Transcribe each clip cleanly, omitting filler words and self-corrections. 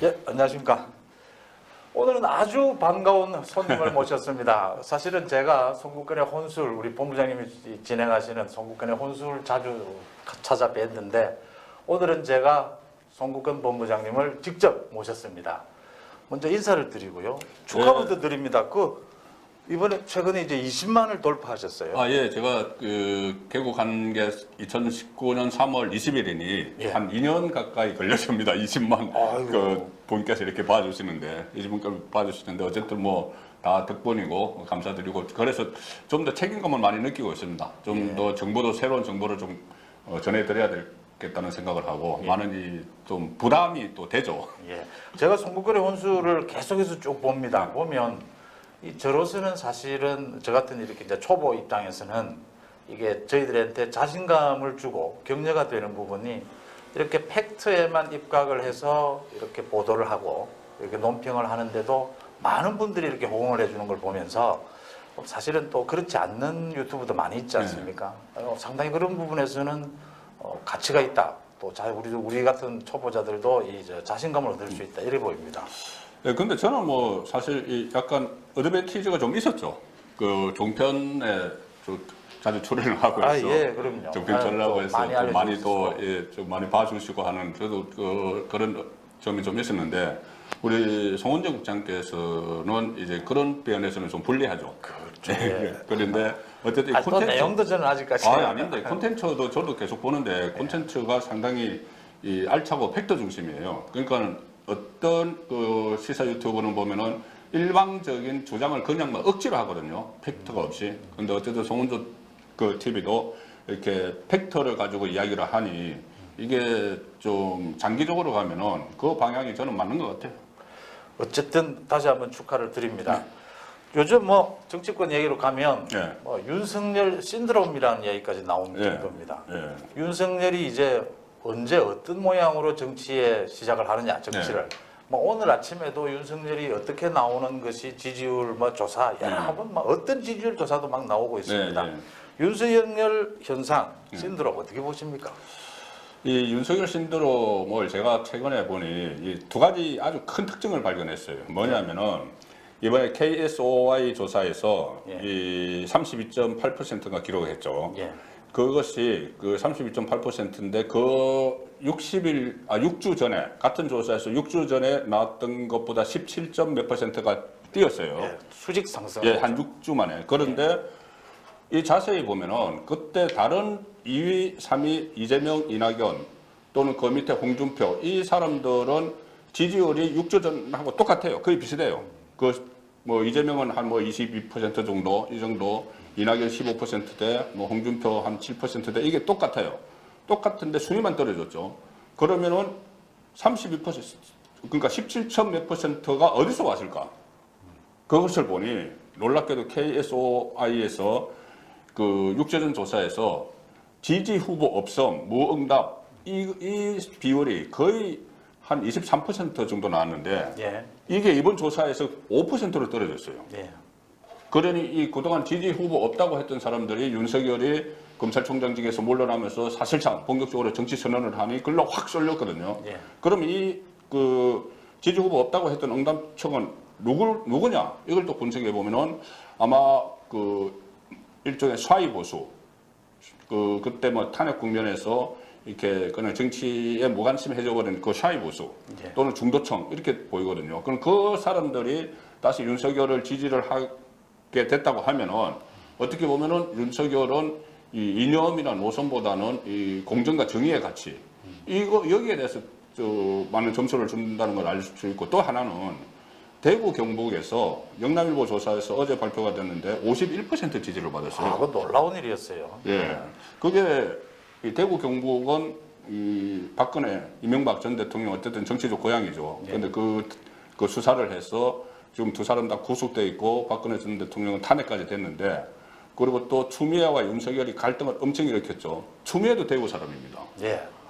예, 안녕하십니까. 오늘은 아주 반가운 손님을 모셨습니다. 사실은 제가 송국근의 혼술, 우리 본부장님이 진행하시는 송국근의 혼술 자주 찾아뵀는데 오늘은 제가 송국근 본부장님을 직접 모셨습니다. 먼저 인사를 드리고요. 축하 먼저 드립니다. 이번에 최근에 이제 20만을 돌파하셨어요. 예, 제가 개국한 게 2019년 3월 20일이니 예. 한 2년 가까이 걸렸습니다. 20만 분께서 이렇게 봐주시는데 20분까지 봐주시는데 어쨌든 뭐 다 덕분이고 감사드리고 그래서 좀 더 책임감을 많이 느끼고 있습니다. 좀 더 정보도 새로운 정보를 좀 전해드려야 되겠다는 생각을 하고 많은 좀 부담이 또 되죠. 예. 제가 송국근의 혼술을 계속해서 쭉 봅니다. 보면 저로서는 사실은 저 같은 이렇게 이제 초보 입장에서는 이게 저희들한테 자신감을 주고 격려가 되는 부분이 이렇게 팩트에만 입각을 해서 이렇게 보도를 하고 이렇게 논평을 하는데도 많은 분들이 이렇게 호응을 해주는 걸 보면서 사실은 또 그렇지 않는 유튜브도 많이 있지 않습니까? 상당히 그런 부분에서는 가치가 있다. 또 우리 같은 초보자들도 자신감을 얻을 수 있다. 이래 보입니다. 네, 근데 저는 뭐 사실 약간 어드밴티지가 좀 있었죠. 그 종편에 자주 출연을 하고 있어. 예, 그럼요. 종편 전라고 해서 많이 좀 많이 봐주시고 하는 저도 그런 점이 좀 있었는데 우리 송원정 국장께서는 이제 그런 면에서는 좀 불리하죠. 그렇죠. 예. 그런데 어쨌든 또 내용도 저는 아직까지 아닌데 콘텐츠도 저도 계속 보는데 콘텐츠가 상당히 알차고 팩트 중심이에요. 그러니까 어떤 그 시사 유튜브는 보면은 일방적인 주장을 그냥 막 억지로 하거든요. 팩트가 없이. 근데 어쨌든 송은조 그 TV도 이렇게 팩트를 가지고 이야기를 하니 이게 좀 장기적으로 가면은 그 방향이 저는 맞는 것 같아요. 어쨌든 다시 한번 축하를 드립니다. 요즘 뭐 정치권 얘기로 가면 예. 뭐 윤석열 신드롬이라는 얘기까지 나오는 예. 정도입니다. 예. 윤석열이 이제 언제 어떤 모양으로 정치에 시작을 하느냐 정치를. 뭐 오늘 아침에도 윤석열이 어떻게 나오는 것이 지지율 뭐 조사 여러 번 막 어떤 지지율 조사도 막 나오고 있습니다. 윤석열 현상 신드롬 어떻게 보십니까? 이 윤석열 신드롬을 제가 최근에 보니 이 두 가지 아주 큰 특징을 발견했어요. 뭐냐면은 이번에 KSOI 조사에서 이 32.8%가 기록했죠. 그것이 그 32.8%인데 그 6주 전에 같은 조사에서 6주 전에 나왔던 것보다 17점 몇 %가 뛰었어요. 수직 상승. 한 6주 만에. 그런데 이 자세히 보면은 그때 다른 2위, 3위 이재명, 이낙연 또는 그 밑에 홍준표 이 사람들은 지지율이 6주 전하고 똑같아요. 거의 비슷해요. 뭐 이재명은 한 뭐 22% 정도 이 정도, 이낙연 15%대, 뭐 홍준표 한 7%대 이게 똑같아요. 똑같은데 순위만 떨어졌죠. 그러면은 32% 그러니까 17점 몇 %가 어디서 왔을까? 그것을 보니 놀랍게도 KSOI에서 그 6주 전 조사에서 지지 후보 없음, 무응답 이 비율이 거의 한 23% 정도 나왔는데 이게 이번 조사에서 5%로 떨어졌어요. 그러니 이 그동안 지지 후보 없다고 했던 사람들이 윤석열이 검찰총장직에서 물러나면서 사실상 본격적으로 정치 선언을 하니 글로 확 쏠렸거든요. 그럼 그 지지 후보 없다고 했던 응답청은 누구냐? 이걸 또 분석해 보면은 아마 그 일종의 사이 보수, 그때 뭐 탄핵 국면에서 이렇게 그냥 정치에 무관심해져버린 그 샤이 보수 또는 중도층 이렇게 보이거든요. 그럼 그 사람들이 다시 윤석열을 지지를 하게 됐다고 하면은 어떻게 보면은 윤석열은 이 이념이나 노선보다는 이 공정과 정의의 가치 여기에 대해서 많은 점수를 준다는 걸 알 수 있고 또 하나는 대구 경북에서 영남일보 조사에서 어제 발표가 됐는데 51% 지지를 받았어요. 그건 놀라운 일이었어요. 그게 이 대구 경북은 이 박근혜, 이명박 전 대통령 어쨌든 정치적 고향이죠. 그런데 그 수사를 해서 지금 두 사람 다 구속돼 있고 박근혜 전 대통령은 탄핵까지 됐는데 그리고 또 추미애와 윤석열이 갈등을 엄청 일으켰죠. 추미애도 대구 사람입니다.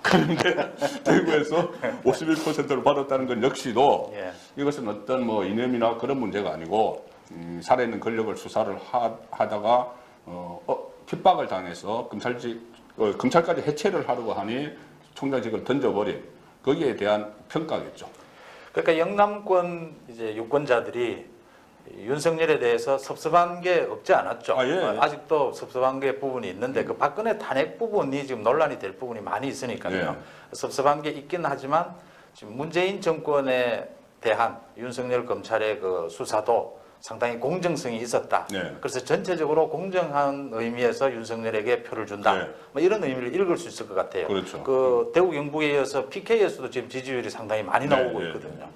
그런데 대구에서 51%를 받았다는 건 역시도 이것은 어떤 뭐 이념이나 그런 문제가 아니고 살아있는 권력을 수사를 하다가 핍박을 당해서 검찰까지 해체를 하려고 하니 총장직을 던져버린 거기에 대한 평가겠죠. 그러니까 영남권 이제 유권자들이 윤석열에 대해서 섭섭한 게 없지 않았죠. 아, 예. 아직도 섭섭한 게 부분이 있는데 그 박근혜 탄핵 부분이 지금 논란이 될 부분이 많이 있으니까요. 예. 섭섭한 게 있긴 하지만 지금 문재인 정권에 대한 윤석열 검찰의 그 수사도 상당히 공정성이 있었다. 네. 그래서 전체적으로 공정한 의미에서 윤석열에게 표를 준다. 네. 뭐 이런 의미를 읽을 수 있을 것 같아요. 그렇죠. 그 대구 경북에 이어서 PK에서도 지금 지지율이 상당히 많이 네, 나오고 네, 있거든요.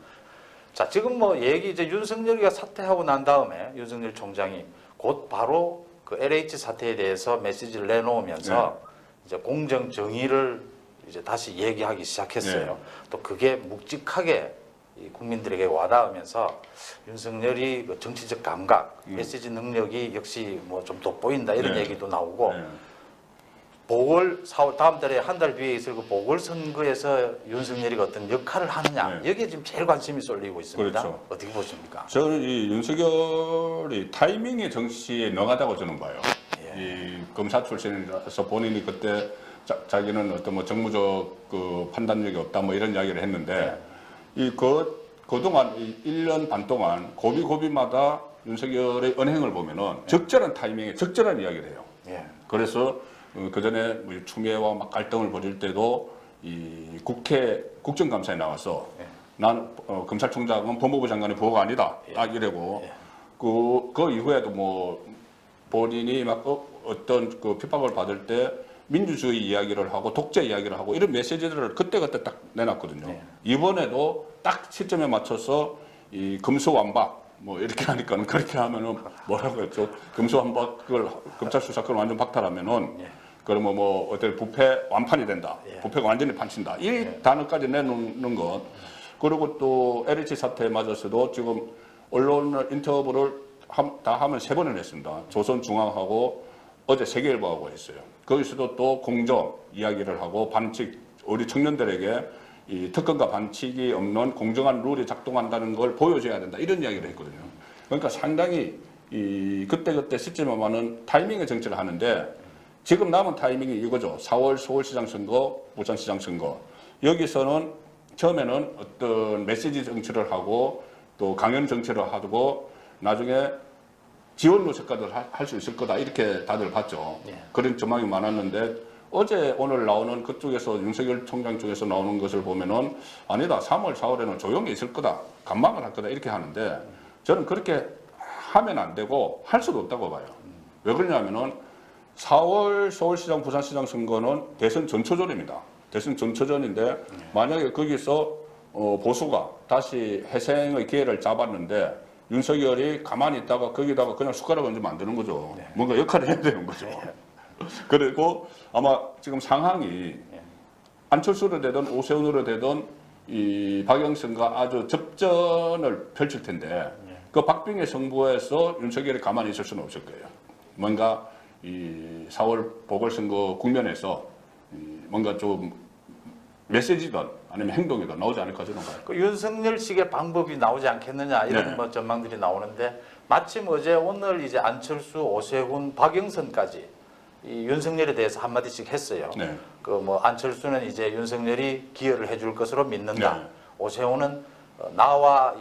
자, 지금 뭐 얘기 이제 윤석열이가 사퇴하고 난 다음에 윤석열 총장이 곧 바로 그 LH 사태에 대해서 메시지를 내놓으면서 이제 공정 정의를 이제 다시 얘기하기 시작했어요. 네. 또 그게 묵직하게 이 국민들에게 와닿으면서 윤석열이 그 정치적 감각, 메시지 능력이 역시 뭐 좀 돋보인다 이런 네. 얘기도 나오고 네. 보궐 4월 다음 달에 한 달 뒤에 있을 그 보궐 선거에서 윤석열이 어떤 역할을 하느냐 네. 여기에 지금 제일 관심이 쏠리고 있습니다. 그렇죠. 어떻게 보십니까? 저는 이 윤석열이 타이밍이 정치에 능하다고 저는 봐요. 예. 이 검사 출신이라서 본인이 그때 자기는 어떤 뭐 정무적 그 판단력이 없다 뭐 이런 이야기를 했는데 그동안 1년 반 동안 고비고비마다 윤석열의 언행을 보면은 적절한 타이밍에 적절한 이야기를 해요. 예. 그래서 그 전에 뭐 추미애와 막 갈등을 벌일 때도 이 국회 국정감사에 나와서 예. 나는 검찰총장은 법무부 장관의 보고가 아니다. 딱 이래고 예. 그 이후에도 뭐 본인이 막 어떤 그 핍박을 받을 때 민주주의 이야기를 하고 독재 이야기를 하고 이런 메시지들을 그때그때 딱 내놨거든요. 네. 이번에도 딱 시점에 맞춰서 이 금수완박 뭐 이렇게 하니까 그렇게 하면은 뭐라고 했죠? 금수완박을 검찰 수사권을 완전 박탈하면은 예. 그러면 뭐 어떤 부패 완판이 된다. 예. 부패가 완전히 판친다. 이 단어까지 내놓는 것. 그리고 또 LH 사태에 맞아서도 지금 언론 인터뷰를 다 하면 3번을 했습니다. 조선중앙하고 어제 세계일보하고 했어요. 거기서도 또 공정 이야기를 하고 반칙, 우리 청년들에게 이 특권과 반칙이 없는 공정한 룰이 작동한다는 걸 보여줘야 된다. 이런 이야기를 했거든요. 그러니까 상당히 이 그때그때 시점에만은 타이밍의 정치를 하는데 지금 남은 타이밍이 이거죠. 4월 서울시장 선거, 부산시장 선거. 여기서는 처음에는 어떤 메시지 정치를 하고 또 강연 정치를 하고 나중에 지원 노책까지 할 수 있을 거다 이렇게 다들 봤죠. 예. 그런 전망이 많았는데 어제 오늘 나오는 그쪽에서 윤석열 총장 쪽에서 나오는 것을 보면은 아니다 3월 4월에는 조용히 있을 거다 감망을 할 거다 이렇게 하는데 저는 그렇게 하면 안 되고 할 수도 없다고 봐요. 왜 그러냐면은 4월 서울시장 부산시장 선거는 대선 전초전입니다. 대선 전초전인데 만약에 거기서 보수가 다시 회생의 기회를 잡았는데 윤석열이 가만히 있다가 거기다가 그냥 숟가락 얹으면 안 되는 거죠. 네. 뭔가 역할을 해야 되는 거죠. 그리고 아마 지금 상황이 안철수로 되든 오세훈으로 되든 이 박영선과 아주 접전을 펼칠 텐데 그 박빙의 승부에서 윤석열이 가만히 있을 수는 없을 거예요. 뭔가 이 4월 보궐선거 국면에서 뭔가 좀 메시지든 아니면 행동이든 나오지 않을까 저는 봐요. 그 윤석열식의 방법이 나오지 않겠느냐 이런 네. 뭐 전망들이 나오는데 마침 어제 오늘 이제 안철수, 오세훈, 박영선까지 이 윤석열에 대해서 한마디씩 했어요. 네. 그 뭐 안철수는 이제 윤석열이 기여를 해줄 것으로 믿는다. 네. 오세훈은 나와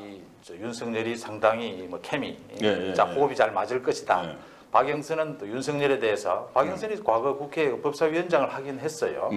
윤석열이 상당히 뭐 케미, 예, 자 예. 호흡이 잘 맞을 것이다. 네. 박영선은 또 윤석열에 대해서 박영선이 과거 국회 법사위원장을 하긴 했어요.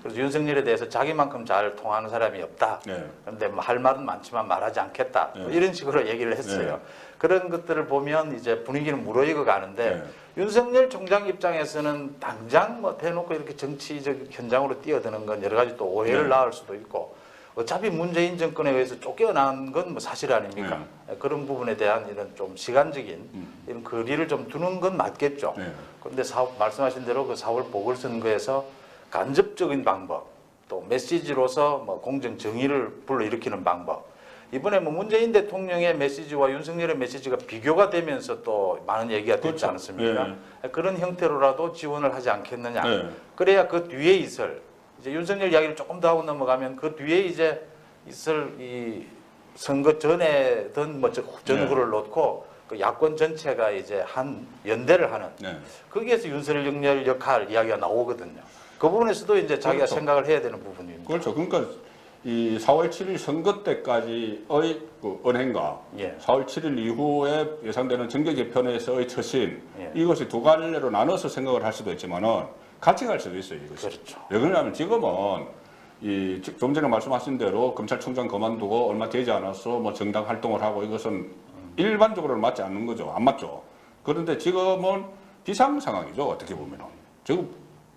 그래서 윤석열에 대해서 자기만큼 잘 통하는 사람이 없다. 네. 그런데 뭐 할 말은 많지만 말하지 않겠다. 뭐 네. 이런 식으로 얘기를 했어요. 네. 그런 것들을 보면 이제 분위기는 무르익어 가는데 네. 윤석열 총장 입장에서는 당장 뭐 대놓고 이렇게 정치적 현장으로 뛰어드는 건 여러 가지 또 오해를 네. 낳을 수도 있고 어차피 문재인 정권에 의해서 쫓겨난 건 뭐 사실 아닙니까? 그런 부분에 대한 이런 좀 시간적인 이런 거리를 좀 두는 건 맞겠죠. 네. 그런데 말씀하신 대로 그 4월 보궐선거에서 간접적인 방법, 또 메시지로서 뭐 공정 정의를 불러일으키는 방법. 이번에 뭐 문재인 대통령의 메시지와 윤석열의 메시지가 비교가 되면서 또 많은 얘기가 됐지 그렇죠. 않습니까? 그런 형태로라도 지원을 하지 않겠느냐. 네. 그래야 그 뒤에 있을 이제 윤석열 이야기를 조금 더 하고 넘어가면 그 뒤에 이제 있을 이 선거 전에든 뭐 전후를 놓고 그 야권 전체가 이제 한 연대를 하는 네. 거기에서 윤석열 역할 이야기가 나오거든요. 그 부분에서도 이제 자기가 그렇죠. 생각을 해야 되는 부분입니다. 그렇죠. 그러니까 이 4월 7일 선거 때까지의 그 은행과 예. 4월 7일 이후에 예상되는 정계 개편에서의 처신 예. 이것이 두 갈래로 나눠서 생각을 할 수도 있지만은 같이 갈 수도 있어요. 이것이. 그렇죠. 왜 그러냐면 지금은 좀 전에 말씀하신 대로 검찰총장 그만두고 얼마 되지 않아서 뭐 정당 활동을 하고 이것은 일반적으로는 맞지 않는 거죠. 안 맞죠. 그런데 지금은 비상 상황이죠. 어떻게 보면은 지금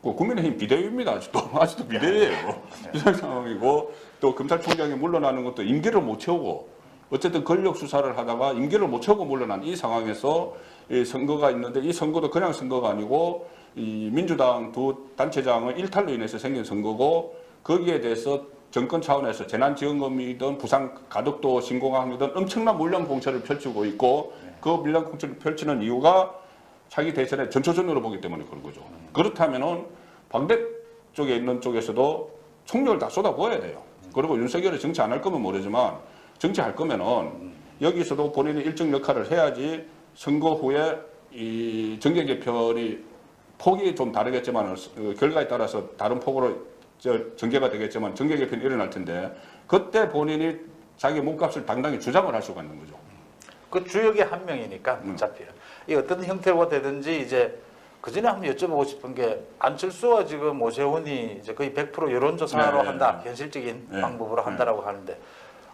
그 국민의힘 비대위입니다. 아직도 비대위예요. 비상 상황이고 또 검찰총장이 물러나는 것도 임기를 못 채우고 어쨌든 권력 수사를 하다가 임기를 못 채우고 물러난 이 상황에서 이 선거가 있는데 이 선거도 그냥 선거가 아니고 이 민주당 두 단체장의 일탈로 인해서 생긴 선거고 거기에 대해서 정권 차원에서 재난지원금이든 부상 가덕도 신공항이든 엄청난 물량 공세를 펼치고 있고 그 물량 공세를 펼치는 이유가 차기 대선의 전초전으로 보기 때문에 그런 거죠. 그렇다면은 반대쪽에 있는 쪽에서도 총력을 다 쏟아부어야 돼요. 그리고 윤석열이 정치 안 할 거면 모르지만 정치할 거면은 여기서도 본인이 일정 역할을 해야지 선거 후에 이 정계 개편이 폭이 좀 다르겠지만 결과에 따라서 다른 폭으로 전개가 되겠지만 정계 개편이 일어날 텐데 그때 본인이 자기 몸값을 당당히 주장을 할 수가 있는 거죠. 그 주역의 한 명이니까 어차피 이 어떤 형태로 되든지 이제 그 전에 한번 여쭤보고 싶은 게 안철수와 지금 오세훈이 이제 거의 100% 여론조사로 네, 한다, 네. 현실적인 네, 방법으로 한다라고 하는데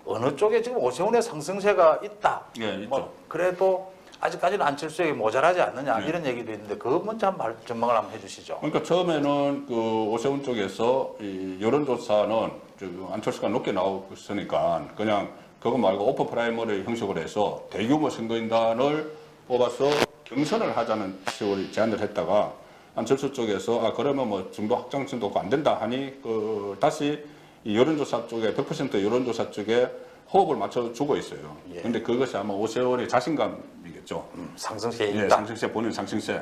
어느 쪽에 지금 오세훈의 상승세가 있다. 네, 있죠. 뭐 그래도 아직까지는 안철수에게 모자라지 않느냐 이런 얘기도 있는데 그거 먼저 한번 전망을 한번 해주시죠. 그러니까 처음에는 그 오세훈 쪽에서 이 여론조사는 안철수가 높게 나오고 있으니까 그냥 그거 말고 오프 프라이머리 형식으로 해서 대규모 선거인단을 뽑아서 경선을 하자는 식으로 제안을 했다가 안철수 쪽에서 그러면 뭐 중도 확장성도 없고 안 된다 하니 그 다시 이 여론조사 쪽에 100% 여론조사 쪽에 호흡을 맞춰주고 있어요. 예. 근데 그것이 아마 오세훈의 자신감이겠죠. 상승세에 예, 있다. 상승세 본인 상승세.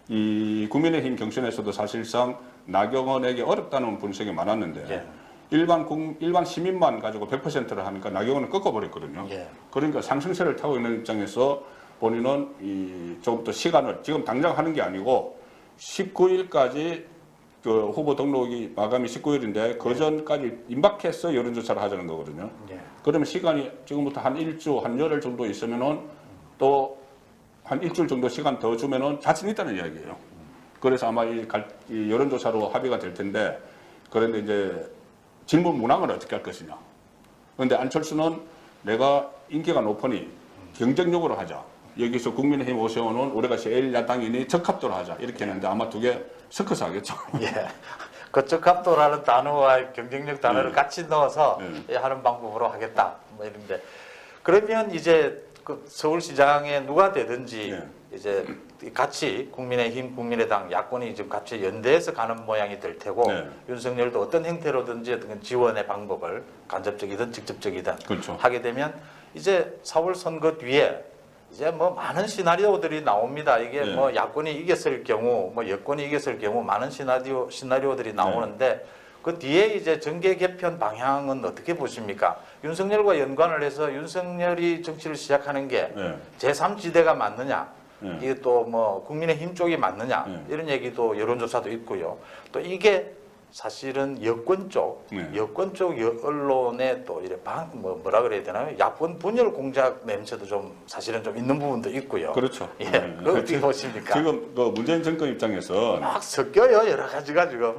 이 국민의힘 경선에서도 사실상 나경원에게 어렵다는 분석이 많았는데 예. 일반 시민만 가지고 100%를 하니까 나경원을 꺾어버렸거든요. 예. 그러니까 상승세를 타고 있는 입장에서 본인은 조금 더 시간을 지금 당장 하는 게 아니고 19일까지 그 후보 등록이 마감이 19일인데 그 전까지 임박해서 여론조사를 하자는 거거든요. 예. 그러면 시간이 지금부터 한 일주, 한 열흘 정도 있으면은 또 한 일주일 정도 시간 더 주면은 자신 있다는 이야기예요. 그래서 아마 이 여론조사로 합의가 될 텐데 그런데 이제 질문 문항을 어떻게 할 것이냐. 그런데 안철수는 내가 인기가 높으니 경쟁력으로 하자. 여기서 국민의힘 오세훈은 우리가 제일 야당이니 적합도로 하자. 이렇게 했는데 아마 두 개 섞어서 하겠죠. 예. 그 적합도라는 단어와 경쟁력 단어를 같이 넣어서 하는 방법으로 하겠다. 뭐 이런데 그러면 이제 그 서울시장에 누가 되든지 이제 같이 국민의힘, 국민의당 야권이 지금 같이 연대해서 가는 모양이 될 테고 윤석열도 어떤 형태로든지 어떤 지원의 방법을 간접적이든 직접적이든 그렇죠. 하게 되면 이제 4월 선거 뒤에 이제 뭐 많은 시나리오들이 나옵니다. 이게 뭐 야권이 이겼을 경우, 뭐 여권이 이겼을 경우 많은 시나리오들이 나오는데 그 뒤에 이제 정계 개편 방향은 어떻게 보십니까? 윤석열과 연관을 해서 윤석열이 정치를 시작하는 게 제3지대가 맞느냐? 이게 또 뭐 국민의힘 쪽이 맞느냐? 이런 얘기도 여론조사도 있고요. 또 이게 사실은 여권 쪽 언론에 또 이래 뭐라 그래야 되나요? 야권 분열 공작 냄새도 좀 사실은 좀 있는 부분도 있고요. 그렇죠. 예, 그거 어떻게 보십니까? 지금 그 문재인 정권 입장에서 막 섞여요 여러 가지가 지금.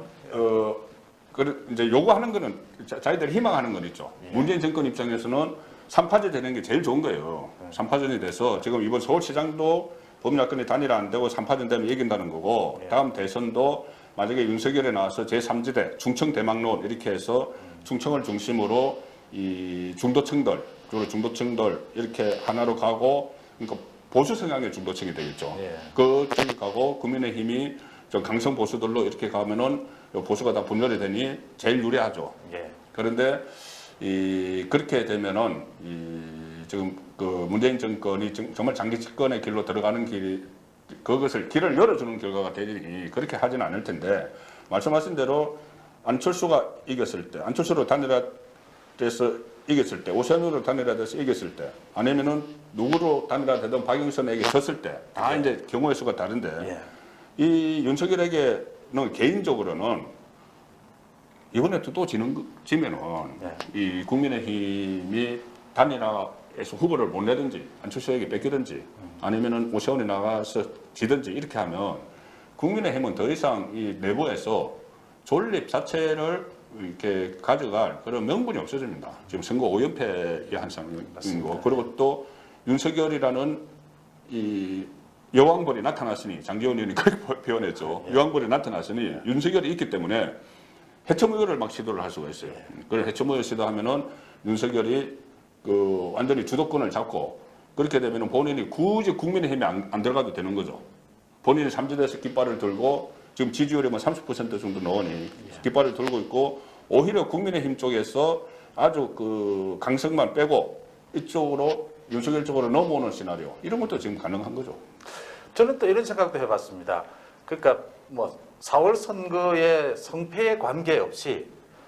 이제 요구하는 거는 자기들이 희망하는 건 있죠. 문재인 정권 입장에서는 3파전 되는 게 제일 좋은 거예요. 3파전이 돼서 지금 이번 서울시장도 범야권이 단일 안 되고 3파전 되면 이긴다는 거고 다음 대선도 만약에 윤석열에 나와서 제3지대 충청 대망론 이렇게 해서 충청을 중심으로 이 중도층들 주로 중도층들 이렇게 하나로 가고 그러니까 보수 성향의 중도층이 되겠죠. 그쪽이 가고 국민의힘이 좀 강성 보수들로 이렇게 가면은 보수가 다 분열이 되니 제일 유리하죠. 그런데 그렇게 되면은 지금 그 문재인 정권이 정말 장기 집권의 길로 들어가는 그것을 길을 열어주는 결과가 되니 그렇게 하지는 않을 텐데 말씀하신 대로 안철수가 이겼을 때, 안철수로 단일화돼서 이겼을 때, 오세훈으로 단일화돼서 이겼을 때, 아니면은 누구로 단일화되든 박영선에게 졌을 때, 다 이제 경우의 수가 다른데 이 윤석열에게는 개인적으로는 이번에 또 지면은 네. 이 국민의힘이 단일화에서 후보를 못 내든지 안철수에게 뺏기든지 아니면은 오세훈이 나가서 지든지 이렇게 하면 국민의힘은 더 이상 이 내부에서 존립 자체를 이렇게 가져갈 그런 명분이 없어집니다. 지금 선거 5연패의 한상인 거. 그리고 또 윤석열이라는 이 여왕벌이 나타났으니 장기원 의원이 그렇게 표현했죠. 여왕벌이 나타났으니 윤석열이 있기 때문에 해처무효를 막 시도를 할 수가 있어요. 그래서 해처무효 시도하면은 윤석열이 그 완전히 주도권을 잡고 그렇게 되면은 본인이 굳이 국민의힘에 안 들어가도 되는 거죠. 본인이 삼지대에서 깃발을 들고 지금 지지율이 뭐 30% 정도 나오니 깃발을 들고 있고 오히려 국민의힘 쪽에서 아주 그 강성만 빼고 이쪽으로 윤석열 쪽으로 넘어오는 시나리오 이런 것도 지금 가능한 거죠. 저는 또 이런 생각도 해봤습니다. 그러니까 뭐 4월 선거의 성패에 관계없이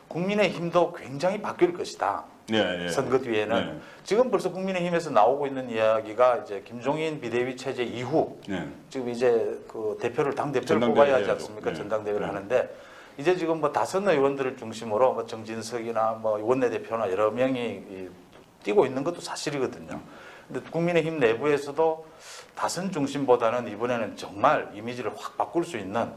국민의힘도 굉장히 바뀔 것이다. 네, 선거 뒤에는 네. 지금 벌써 국민의힘에서 나오고 있는 이야기가 이제 김종인 비대위 체제 이후 네. 지금 이제 그 대표를 당 대표를 전당대회 뽑아야 하지 해야죠. 않습니까? 네. 전당대회를 네. 하는데 이제 지금 뭐 다섯 의원들을 중심으로 뭐 정진석이나 뭐 원내대표나 여러 명이 뛰고 있는 것도 사실이거든요. 근데 국민의힘 내부에서도 다선 중심보다는 이번에는 정말 이미지를 확 바꿀 수 있는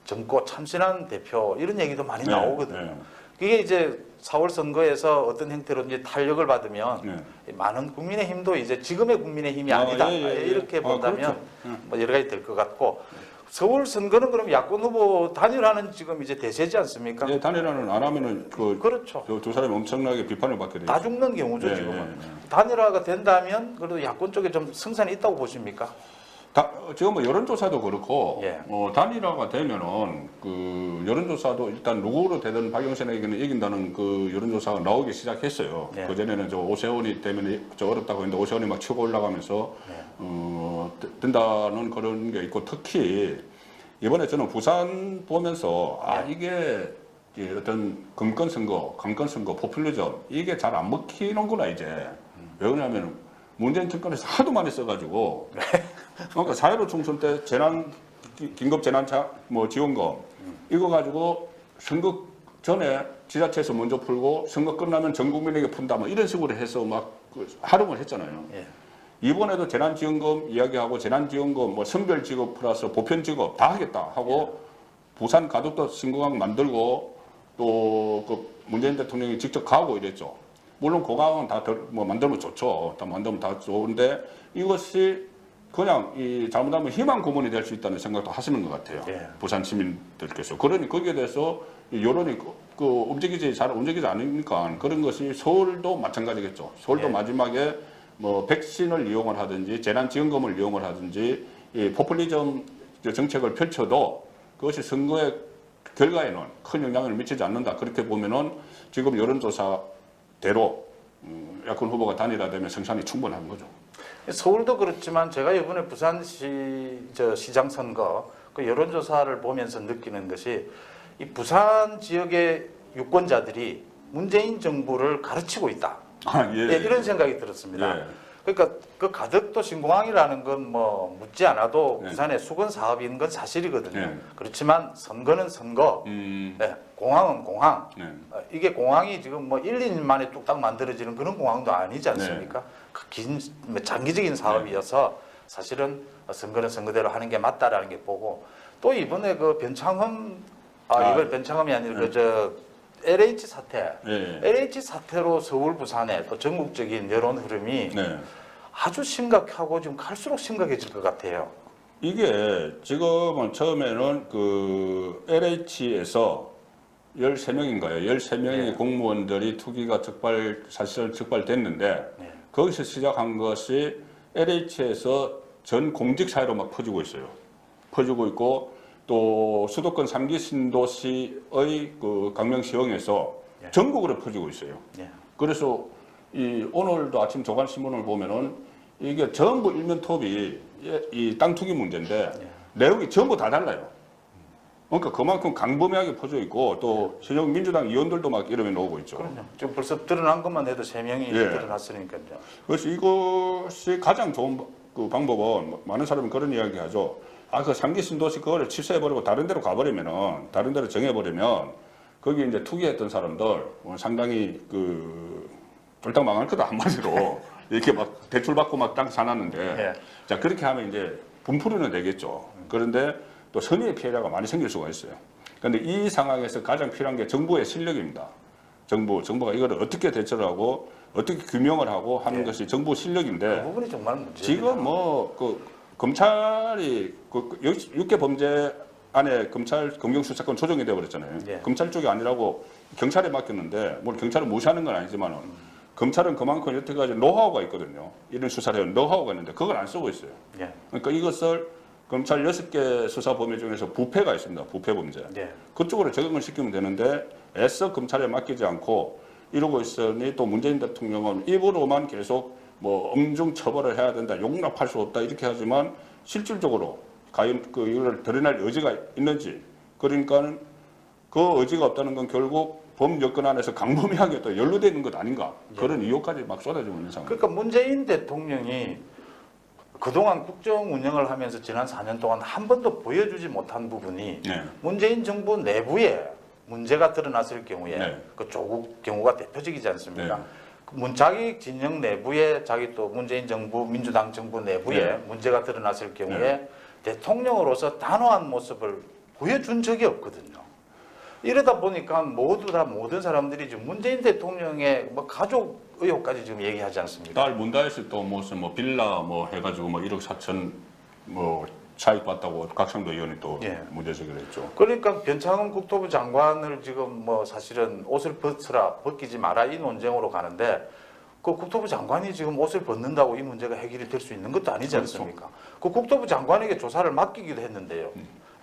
젊고 참신한 대표 이런 얘기도 많이 네. 나오거든요. 네. 그게 이제 4월 선거에서 어떤 형태로든지 탄력을 받으면 네. 많은 국민의힘도 이제 지금의 국민의힘이 아니다 이렇게 본다면 그렇죠. 뭐 여러 가지 될 것 같고 서울 선거는 그럼 야권 후보 단일화는 지금 이제 대세지 않습니까? 네, 단일화는 안 하면은 그렇죠. 두 사람이 엄청나게 비판을 받게 되죠. 다 죽는 경우죠 네, 지금은. 네, 네. 단일화가 된다면 그래도 야권 쪽에 좀 승산이 있다고 보십니까? 지금 뭐 여론조사도 그렇고 예. 단일화가 되면은 그 여론조사도 일단 누구로 되든 박영선에게는 이긴다는 그 여론조사가 나오기 시작했어요. 예. 그 전에는 저 오세훈이 때문에 저 어렵다고 했는데 오세훈이 막 치고 올라가면서 예. 된다는 그런 게 있고 특히 이번에 저는 부산 보면서 이게 어떤 금권 선거, 강권 선거, 포퓰리즘 이게 잘 안 먹히는구나 이제. 왜 그러냐면 문재인 정권에서 하도 많이 써가지고 그러니까 4.15 총선 때 긴급 재난차 뭐 지원금 이거 가지고 선거 전에 지자체에서 먼저 풀고 선거 끝나면 전 국민에게 푼다 뭐 이런 식으로 해서 막 활용을 했잖아요. 예. 이번에도 재난지원금 이야기하고 재난지원금 뭐 선별지급 플러스 보편지급 다 하겠다 하고 부산 가덕도 신공항 만들고 또 그 문재인 대통령이 직접 가고 이랬죠. 물론 고강은 다 뭐 만들면 좋죠. 다 만들면 다 좋은데 이것이 그냥 잘못하면 희망 고문이 될 수 있다는 생각도 하시는 것 같아요. 예. 부산 시민들께서. 그러니 거기에 대해서 여론이 잘 움직이지 않으니까 그런 것이 서울도 마찬가지겠죠. 서울도 예. 마지막에 뭐 백신을 이용을 하든지 재난지원금을 이용을 하든지 이 포퓰리즘 정책을 펼쳐도 그것이 선거의 결과에는 큰 영향을 미치지 않는다. 그렇게 보면은 지금 여론조사대로 야권 후보가 단일화되면 승산이 충분한 거죠. 서울도 그렇지만 제가 이번에 부산시 시장 선거 그 여론조사를 보면서 느끼는 것이 이 부산 지역의 유권자들이 문재인 정부를 가르치고 있다. 이런 생각이 들었습니다. 예. 그러니까 그 가덕도 신공항이라는 건 뭐 묻지 않아도 네. 부산의 수건 사업인 건 사실이거든요. 네. 그렇지만 선거는 선거, 네, 공항은 공항. 네. 이게 공항이 지금 뭐 1, 2년 만에 뚝딱 만들어지는 그런 공항도 아니지 않습니까? 그 긴 장기적인 사업이어서 사실은 선거는 선거대로 하는 게 맞다라는 게 보고 또 이번에 그 변창흠 이걸 변창흠이 아니라 그저 LH 사태, 네. LH 사태로 서울 부산에 또 전국적인 여론 흐름이 네. 아주 심각하고 지금 갈수록 심각해질 것 같아요. 이게 지금은 처음에는 그 LH에서 13명인가요? 13명의 네. 공무원들이 투기가 사실 적발됐는데 네. 거기서 시작한 것이 LH에서 전 공직 사회로 막 퍼지고 있어요. 퍼지고 있고 또 수도권 3기 신도시의 그 강명시흥에서 네. 전국으로 퍼지고 있어요. 네. 그래서 오늘도 아침 조간신문을 보면은 이게 전부 일면톱이 이 땅 투기 문제인데 내용이 전부 다 달라요. 그러니까 그만큼 강범위하게 퍼져 있고 또 신형 민주당 의원들도 막 이름에 나오고 있죠. 그럼요. 지금 벌써 드러난 것만 해도 3명이 예. 드러났으니까요. 그래서 이것이 가장 좋은 그 방법은 많은 사람이 그런 이야기 하죠. 그 3기 신도시 그거를 취소해버리고 다른 데로 가버리면은 다른 데로 정해버리면 거기 이제 투기했던 사람들 상당히 그 쫄딱 망할 거다 한마디로 이렇게 막 대출 받고 막 땅 사놨는데 예. 자 그렇게 하면 이제 분풀이는 되겠죠. 그런데 또 선의의 피해자가 많이 생길 수가 있어요. 그런데 이 상황에서 가장 필요한 게 정부의 실력입니다. 정부가 이거를 어떻게 대처를 하고 어떻게 규명을 하고 하는 예. 것이 정부 실력인데 그 부분이 정말 문제입니다. 지금 뭐 그 검찰이 그 6개 범죄 안에 검찰 검경수사권 조정이 되어버렸잖아요. 예. 검찰 쪽이 아니라고 경찰에 맡겼는데 뭘 경찰을 무시하는 건 아니지만은 검찰은 그만큼 여태까지 노하우가 있거든요. 이런 수사를 해온 노하우가 있는데 그걸 안 쓰고 있어요. 예. 그러니까 이것을 검찰 6개 수사 범위 중에서 부패가 있습니다. 부패 범죄. 예. 그쪽으로 적용을 시키면 되는데 애써 검찰에 맡기지 않고 이러고 있으니 또 문재인 대통령은 입으로만 계속 뭐 엄중 처벌을 해야 된다, 용납할 수 없다 이렇게 하지만 실질적으로 과연 그 이걸 드러낼 의지가 있는지 그러니까 그 의지가 없다는 건 결국 법 여건 안에서 강범위하게 또 연루되어 있는 것 아닌가 그런 의혹까지 막 쏟아지고 있는 상황. 그러니까 문재인 대통령이 그동안 국정 운영을 하면서 지난 4년 동안 한 번도 보여주지 못한 부분이 네. 문재인 정부 내부에 문제가 드러났을 경우에 네. 그 조국 경우가 대표적이지 않습니까? 네. 자기 진영 내부에 자기 또 문재인 정부 민주당 정부 내부에 네. 문제가 드러났을 경우에 대통령으로서 단호한 모습을 보여준 적이 없거든요. 이러다 보니까 모두 다 모든 사람들이 지금 문재인 대통령의 뭐 가족 의혹까지 지금 얘기하지 않습니까? 딸 문다혜 씨또 무슨 뭐 빌라 뭐 해가지고 뭐 1억 4천 뭐 차익 봤다고 각상도 의원이 또 예. 문제 제기를 했죠. 그러니까 변창흠 국토부 장관을 지금 뭐 사실은 옷을 벗기지 마라 이 논쟁으로 가는데 그 국토부 장관이 지금 옷을 벗는다고 이 문제가 해결이 될 수 있는 것도 아니지 그렇죠. 않습니까? 그 국토부 장관에게 조사를 맡기기도 했는데요.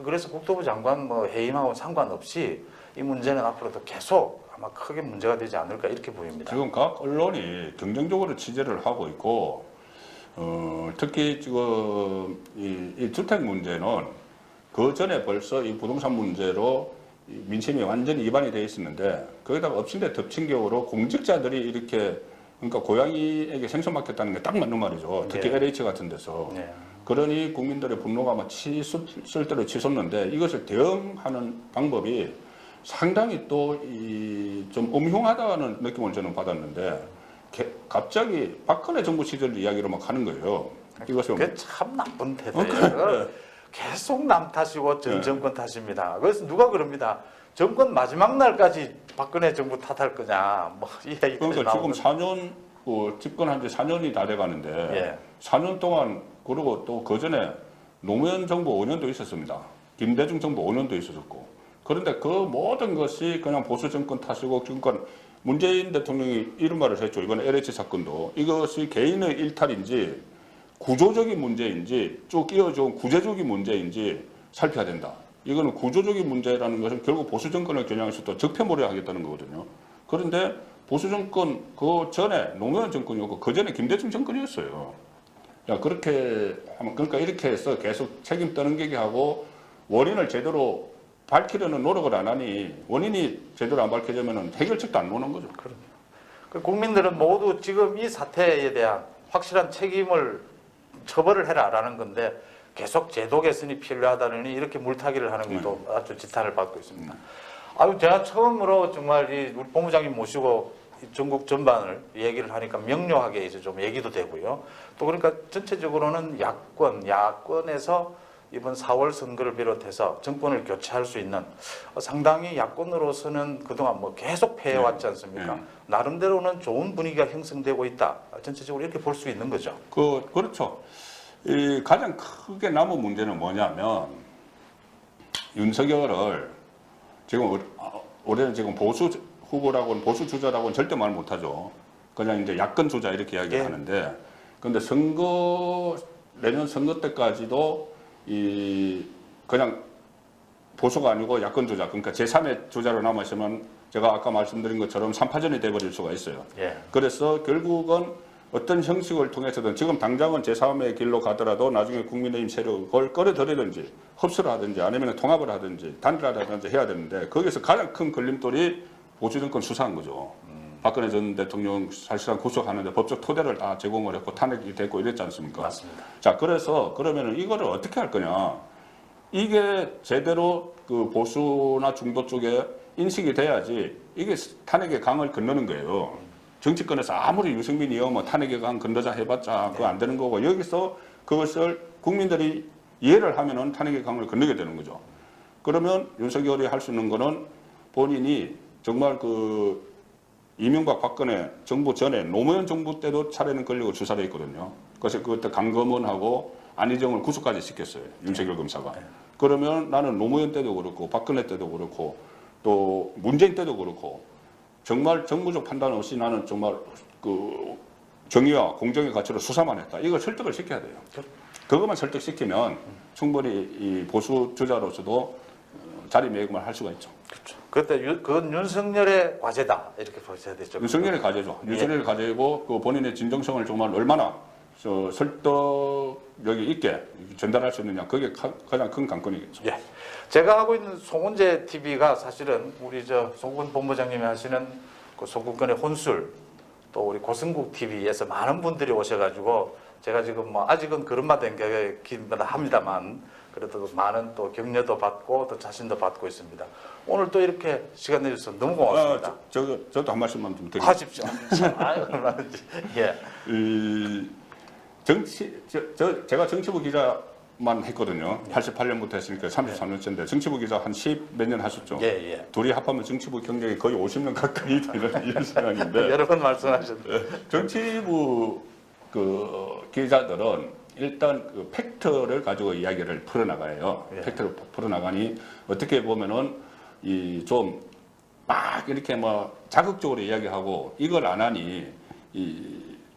그래서 국토부 장관 뭐 해임하고 상관없이 이 문제는 앞으로도 계속 아마 크게 문제가 되지 않을까 이렇게 보입니다. 지금 각 언론이 긍정적으로 취재를 하고 있고 특히 지금 이 주택 문제는 그 전에 벌써 이 부동산 문제로 이 민심이 완전히 이반이 돼 있었는데 거기다가 엎친 데 덮친 격으로 공직자들이 이렇게 그러니까 고양이에게 생선 맡겼다는 게 딱 맞는 말이죠. 특히 네. LH 같은 데서. 네. 그러니 국민들의 분노가 막 치솟을 대로 치솟는데 이것을 대응하는 방법이 상당히 또 좀 음흉하다는 느낌을 저는 받았는데 갑자기 박근혜 정부 시절 이야기로 막 하는 거예요. 이것을 그게 참 나쁜 태도예요. 계속 남 탓이고 전 정권 탓입니다. 그래서 누가 그럽니다. 정권 마지막 날까지 박근혜 정부 탓할 거냐 뭐 이 얘기까지 그러니까 지금 나오는데. 4년 집권한 지 4년이 다 돼가는데 예. 4년 동안 그리고 또 그 전에 노무현 정부 5년도 있었습니다. 김대중 정부 5년도 있었고 그런데 그 모든 것이 그냥 보수 정권 탓이고 그러니까 문재인 대통령이 이런 말을 했죠. 이번에 LH 사건도 이것이 개인의 일탈인지 구조적인 문제인지 쭉 이어져온 구제적인 문제인지 살펴야 된다. 이거는 구조적인 문제라는 것은 결국 보수 정권을 겨냥해서 또 적폐몰이 하겠다는 거거든요. 그런데 보수 정권 그 전에 노무현 정권이었고 그 전에 김대중 정권이었어요. 야, 그렇게 하면 그러니까 이렇게 해서 계속 책임 떠넘기게 하고 원인을 제대로 밝히려는 노력을 안 하니 원인이 제대로 안 밝혀지면 해결책도 안 나오는 거죠. 그 국민들은 모두 지금 이 사태에 대한 확실한 책임을 처벌을 해라라는 건데 계속 제도 개선이 필요하다느니 이렇게 물타기를 하는 것도 아주 지탄을 받고 있습니다. 아유 제가 처음으로 정말 우리 본부장님 모시고 이 전국 전반을 얘기를 하니까 명료하게 이제 좀 얘기도 되고요. 또 그러니까 전체적으로는 야권에서 이번 4월 선거를 비롯해서 정권을 교체할 수 있는 상당히 야권으로서는 그동안 뭐 계속 패해왔지 않습니까? 나름대로는 좋은 분위기가 형성되고 있다. 전체적으로 이렇게 볼 수 있는 거죠. 그렇죠. 이 가장 크게 남은 문제는 뭐냐면 윤석열을 지금 올해는 지금 보수 후보라고는 보수 주자라고는 절대 말 못하죠. 그냥 이제 야권 주자 이렇게 이야기하는데 그런데 내년 선거 때까지도 그냥 보수가 아니고 야권 주자 그러니까 제3의 주자로 남아있으면 제가 아까 말씀드린 것처럼 3파전이 돼버릴 수가 있어요. 예. 그래서 결국은 어떤 형식을 통해서든 지금 당장은 제3의 길로 가더라도 나중에 국민의힘 세력을 끌어들이든지 흡수를 하든지 아니면 통합을 하든지 단일화를 하든지 해야 되는데 거기서 가장 큰 걸림돌이 보수정권 수사한 거죠. 박근혜 전 대통령 사실상 구속하는데 법적 토대를 다 제공을 했고 탄핵이 됐고 이랬지 않습니까? 맞습니다. 자, 그래서 그러면은 이거를 어떻게 할 거냐? 이게 제대로 그 보수나 중도 쪽에 인식이 돼야지 이게 탄핵의 강을 건너는 거예요. 정치권에서 아무리 유승민 의원 뭐 탄핵의 강 건너자 해봤자 그거 안 되는 거고 여기서 그것을 국민들이 이해를 하면은 탄핵의 강을 건너게 되는 거죠. 그러면 윤석열이 할 수 있는 거는 본인이 정말 그 이명박 박근혜 정부 전에 노무현 정부 때도 차례는 걸리고 주사를 했거든요. 그래서 그때 강검은하고 안희정을 구속까지 시켰어요. 윤석열 검사가. 그러면 나는 노무현 때도 그렇고 박근혜 때도 그렇고 또 문재인 때도 그렇고 정말 정무적 판단 없이 나는 정말 그 정의와 공정의 가치로 수사만 했다. 이걸 설득을 시켜야 돼요. 그것만 설득시키면 충분히 이 보수 주자로서도 자리매김을 할 수가 있죠. 그렇죠. 그때 그건 윤석열의 과제다 이렇게 보셔야 되죠. 윤석열의 과제죠. 윤석열의 과제고 그 본인의 진정성을 정말 얼마나 설득력이 있게 전달할 수 있느냐 그게 가장 큰 관건이겠죠. 예. 제가 하고 있는 송은재 TV가 사실은 우리 저 송군 본부장님이 하시는 그 송군권의 혼술 또 우리 고승국 TV에서 많은 분들이 오셔가지고 제가 지금 뭐 아직은 걸음마 댕기긴 합니다만 그래도 많은 또 격려도 받고 또 자신도 받고 있습니다. 오늘 또 이렇게 시간 내주셔서 너무 고맙습니다. 저도 한 말씀만 좀 드릴게요. 하십시오. 아유, 얼마든지. 예. 제가 정치부 기자만 했거든요. 88년부터 했으니까 33년째인데 정치부 기자 한 10 몇 년 하셨죠. 예, 예. 둘이 합하면 정치부 경력이 거의 50년 가까이 되는 이런 상황인데 여러 번 말씀하셨는데. 정치부 그 기자들은 일단 그 팩트를 가지고 이야기를 풀어나가요. 예. 팩트를 풀어나가니 어떻게 보면은 이 좀 막 이렇게 뭐 자극적으로 이야기하고 이걸 안 하니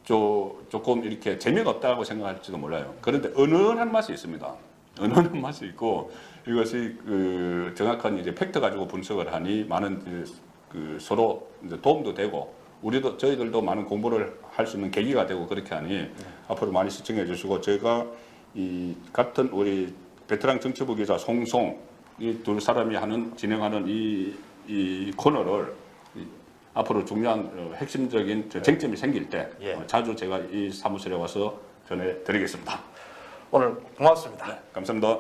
조금 이렇게 재미가 없다고 생각할지도 몰라요. 그런데 은은한 맛이 있습니다. 은은한 맛이 있고 이것이 그 정확한 이제 팩트 가지고 분석을 하니 많은 그 서로 이제 도움도 되고 저희들도 많은 공부를 할 수 있는 계기가 되고 그렇게 하니 앞으로 많이 시청해 주시고 저희가 이 같은 우리 베테랑 정치부 기자 송송 이 두 사람이 진행하는 이 코너를 앞으로 중요한 핵심적인 쟁점이 생길 때 예. 자주 제가 이 사무실에 와서 전해드리겠습니다. 오늘 고맙습니다. 감사합니다.